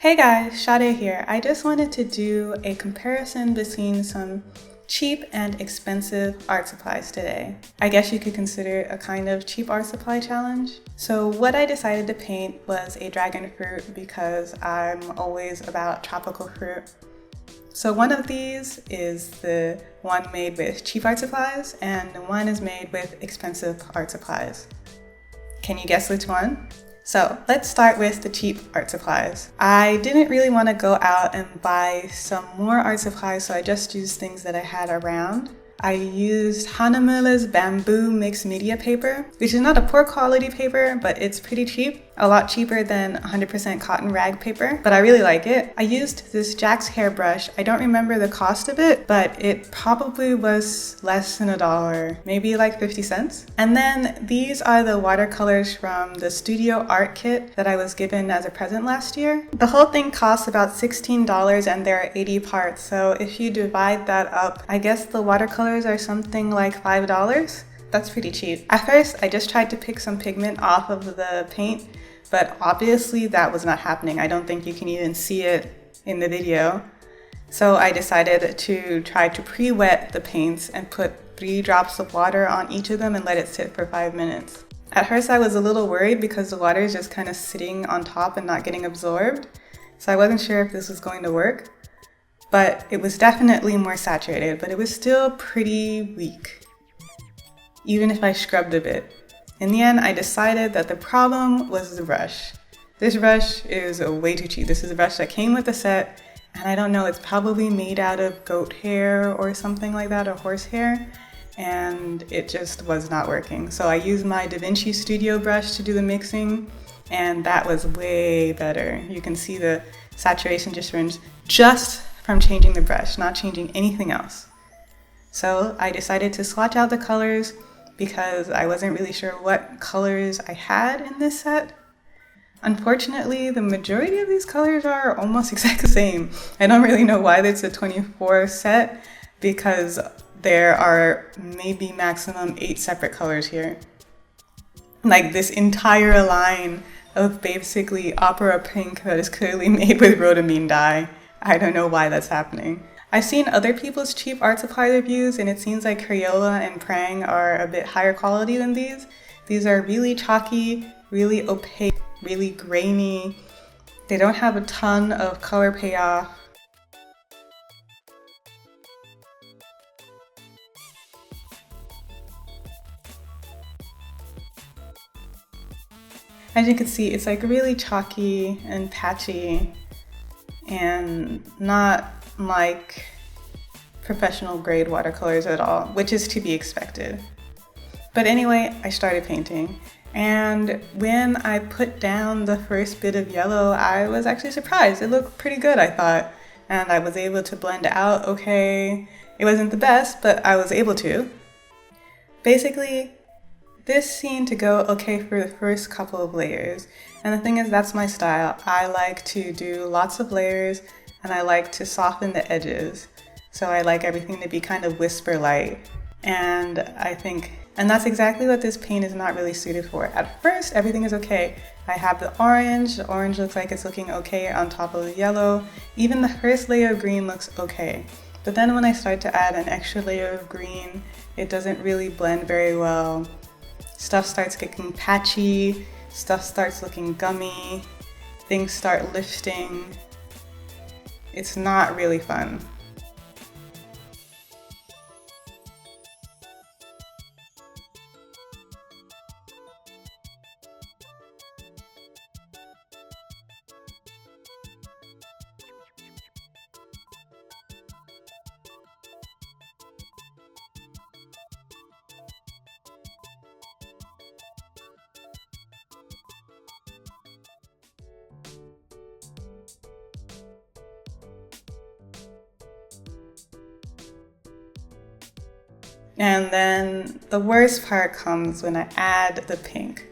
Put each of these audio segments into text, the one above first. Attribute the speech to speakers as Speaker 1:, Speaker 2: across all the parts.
Speaker 1: Hey guys, Sadie here. I just wanted to do a comparison between some cheap and expensive art supplies today. I guess you could consider it a kind of cheap art supply challenge. So what I decided to paint was a dragon fruit because I'm always about tropical fruit. So one of these is the one made with cheap art supplies and one is made with expensive art supplies. Can you guess which one? So let's start with the cheap art supplies. I didn't really want to go out and buy some more art supplies, so I just used things that I had around. I used Hanhemühle's Bamboo Mixed Media Paper, which is not a poor quality paper, but it's pretty cheap. A lot cheaper than 100% cotton rag paper, but I really like it. I used this Jack's hairbrush. I don't remember the cost of it, but it probably was less than $1, maybe like 50 cents. And then these are the watercolors from the studio art kit that I was given as a present last year. The whole thing costs about $16 and there are 80 parts, so if you divide that up, I guess the watercolors are something like $5. That's pretty cheap. At first, I just tried to pick some pigment off of the paint, but obviously that was not happening. I don't think you can even see it in the video. So I decided to try to pre-wet the paints and put 3 drops of water on each of them and let it sit for 5 minutes. At first I was a little worried because the water is just kind of sitting on top and not getting absorbed. So I wasn't sure if this was going to work, but it was definitely more saturated, but it was still pretty weak, even if I scrubbed a bit. In the end, I decided that the problem was the brush. This brush is way too cheap. This is a brush that came with the set, and I don't know, it's probably made out of goat hair or something like that, or horse hair, and it just was not working. So I used my Da Vinci Studio brush to do the mixing, and that was way better. You can see the saturation difference just from changing the brush, not changing anything else. So I decided to swatch out the colors because I wasn't really sure what colors I had in this set. Unfortunately, the majority of these colors are almost exactly the same. I don't really know why it's a 24 set because there are maybe maximum 8 separate colors here. Like this entire line of basically opera pink that is clearly made with rhodamine dye. I don't know why that's happening. I've seen other people's cheap art supply reviews and it seems like Crayola and Prang are a bit higher quality than these. These are really chalky, really opaque, really grainy. They don't have a ton of color payoff. As you can see, it's like really chalky and patchy and not like professional grade watercolors at all, which is to be expected. But anyway, I started painting, and when I put down the first bit of yellow, I was actually surprised. It looked pretty good, I thought, and I was able to blend out okay. It wasn't the best, but I was able to. Basically, this seemed to go okay for the first couple of layers, and the thing is, that's my style. I like to do lots of layers and I like to soften the edges. So I like everything to be kind of whisper light. And that's exactly what this paint is not really suited for. At first, everything is okay. I have the orange looks like it's looking okay on top of the yellow. Even the first layer of green looks okay. But then when I start to add an extra layer of green, it doesn't really blend very well. Stuff starts getting patchy, stuff starts looking gummy, things start lifting. It's not really fun. And then the worst part comes when I add the pink.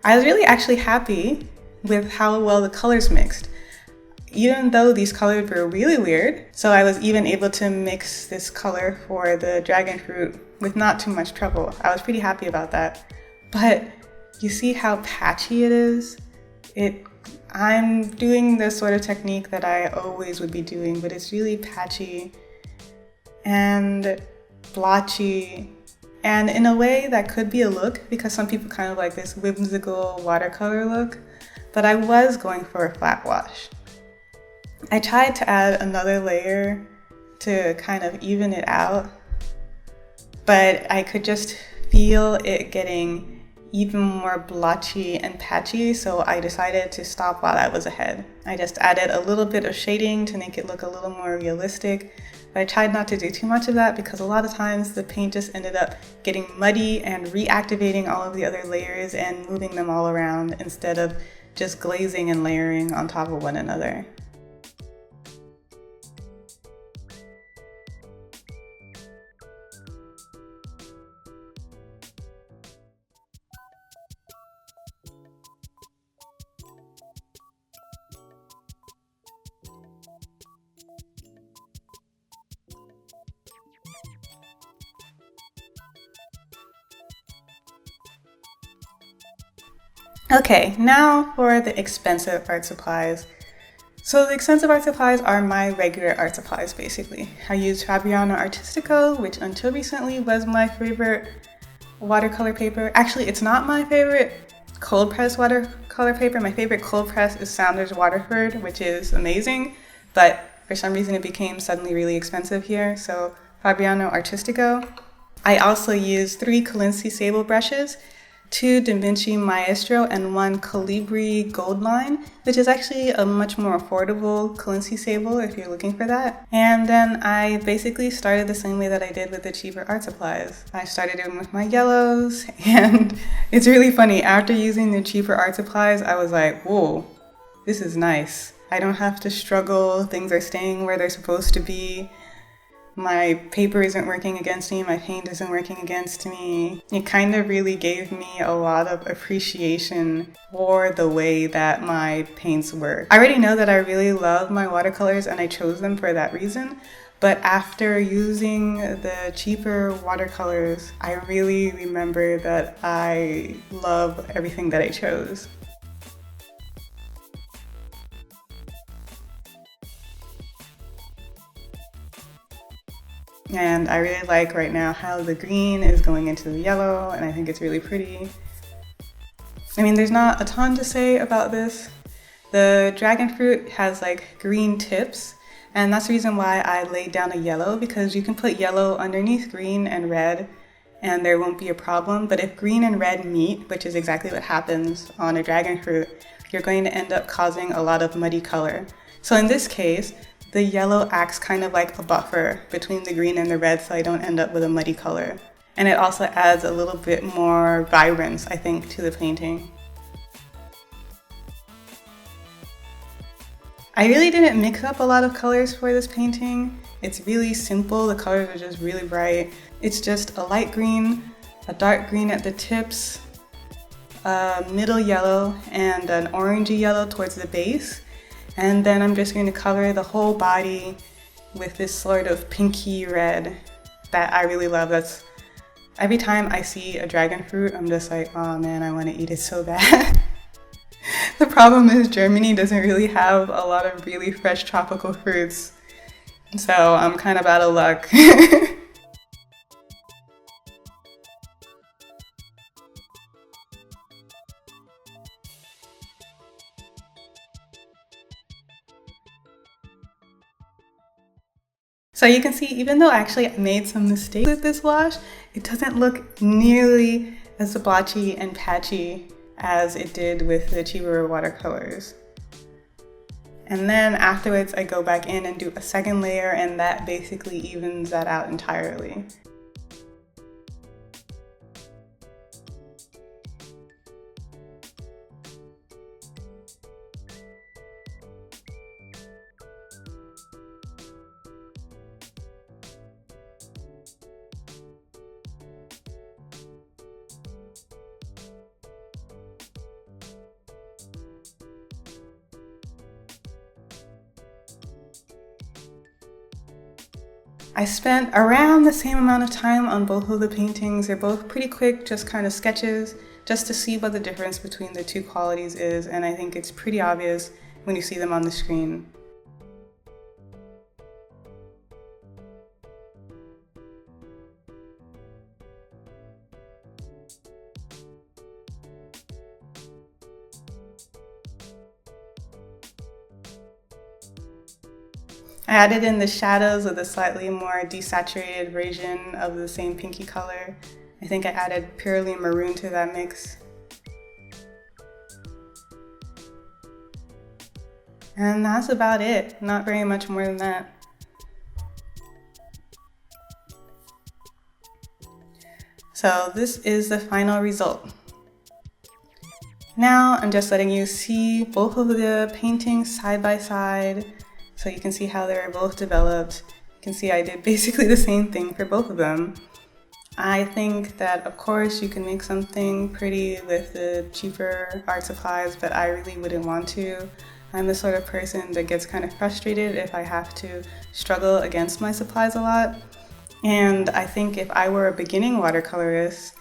Speaker 1: I was really actually happy with how well the colors mixed, even though these colors were really weird. So I was even able to mix this color for the dragon fruit with not too much trouble. I was pretty happy about that. But you see how patchy it is? I'm doing this sort of technique that I always would be doing, but it's really patchy and blotchy, and in a way that could be a look because some people kind of like this whimsical watercolor look, but I was going for a flat wash. I tried to add another layer to kind of even it out, but I could just feel it getting even more blotchy and patchy, so I decided to stop while I was ahead. I just added a little bit of shading to make it look a little more realistic, but I tried not to do too much of that because a lot of times the paint just ended up getting muddy and reactivating all of the other layers and moving them all around instead of just glazing and layering on top of one another. Okay, now for the expensive art supplies. So the expensive art supplies are my regular art supplies, basically. I use Fabriano Artistico, which until recently was my favorite watercolor paper. Actually, it's not my favorite cold press watercolor paper. My favorite cold press is Saunders Waterford, which is amazing, but for some reason it became suddenly really expensive here, so Fabriano Artistico. I also use 3 Colinci Sable brushes, 2 Da Vinci Maestro, and 1 Calibri Gold Line, which is actually a much more affordable Colinci Sable if you're looking for that. And then I basically started the same way that I did with the cheaper art supplies. I started in with my yellows, and it's really funny. After using the cheaper art supplies, I was like, whoa, this is nice. I don't have to struggle. Things are staying where they're supposed to be. My paper isn't working against me, my paint isn't working against me. It kind of really gave me a lot of appreciation for the way that my paints work. I already know that I really love my watercolors and I chose them for that reason, but after using the cheaper watercolors, I really remember that I love everything that I chose. And I really like right now how the green is going into the yellow, and I think it's really pretty. I mean, there's not a ton to say about this. The dragon fruit has like green tips, and that's the reason why I laid down a yellow, because you can put yellow underneath green and red and there won't be a problem. But if green and red meet, which is exactly what happens on a dragon fruit, you're going to end up causing a lot of muddy color. So in this case, the yellow acts kind of like a buffer between the green and the red, so I don't end up with a muddy color. And it also adds a little bit more vibrance, I think, to the painting. I really didn't mix up a lot of colors for this painting. It's really simple, the colors are just really bright. It's just a light green, a dark green at the tips, a middle yellow, and an orangey yellow towards the base. And then I'm just going to cover the whole body with this sort of pinky red that I really love. That's every time I see a dragon fruit, I'm just like, oh man, I want to eat it so bad. The problem is Germany doesn't really have a lot of really fresh tropical fruits, so I'm kind of out of luck. So you can see, even though actually I made some mistakes with this wash, it doesn't look nearly as blotchy and patchy as it did with the cheaper watercolors. And then afterwards I go back in and do a second layer, and that basically evens that out entirely. I spent around the same amount of time on both of the paintings. They're both pretty quick, just kind of sketches. just to see what the difference between the two qualities is, and I think it's pretty obvious when you see them on the screen. I added in the shadows with a slightly more desaturated version of the same pinky color. I think I added purely maroon to that mix. And that's about it. Not very much more than that. So this is the final result. Now I'm just letting you see both of the paintings side by side, so you can see how they're both developed. You can see I did basically the same thing for both of them. I think that of course you can make something pretty with the cheaper art supplies, but I really wouldn't want to. I'm the sort of person that gets kind of frustrated if I have to struggle against my supplies a lot. And I think if I were a beginning watercolorist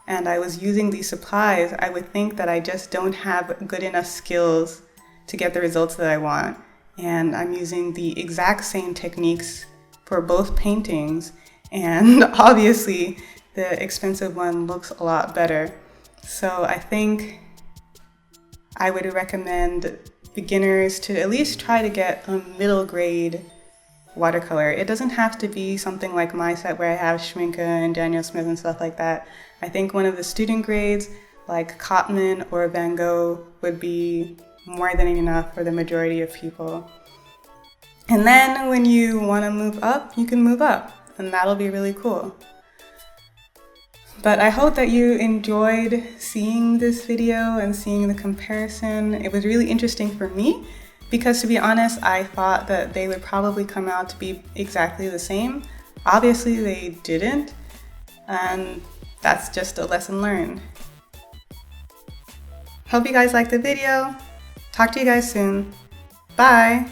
Speaker 1: and I was using these supplies, I would think that I just don't have good enough skills to get the results that I want. And I'm using the exact same techniques for both paintings, and obviously the expensive one looks a lot better. So I think I would recommend beginners to at least try to get a middle grade watercolor. It doesn't have to be something like my set where I have Schminke and Daniel Smith and stuff like that. I think one of the student grades like Cotman or Van Gogh would be more than enough for the majority of people. And then when you want to move up, you can move up, and that'll be really cool. But I hope that you enjoyed seeing this video and seeing the comparison. It was really interesting for me because, to be honest, I thought that they would probably come out to be exactly the same. Obviously they didn't, and that's just a lesson learned. Hope you guys liked the video. Talk to you guys soon. Bye!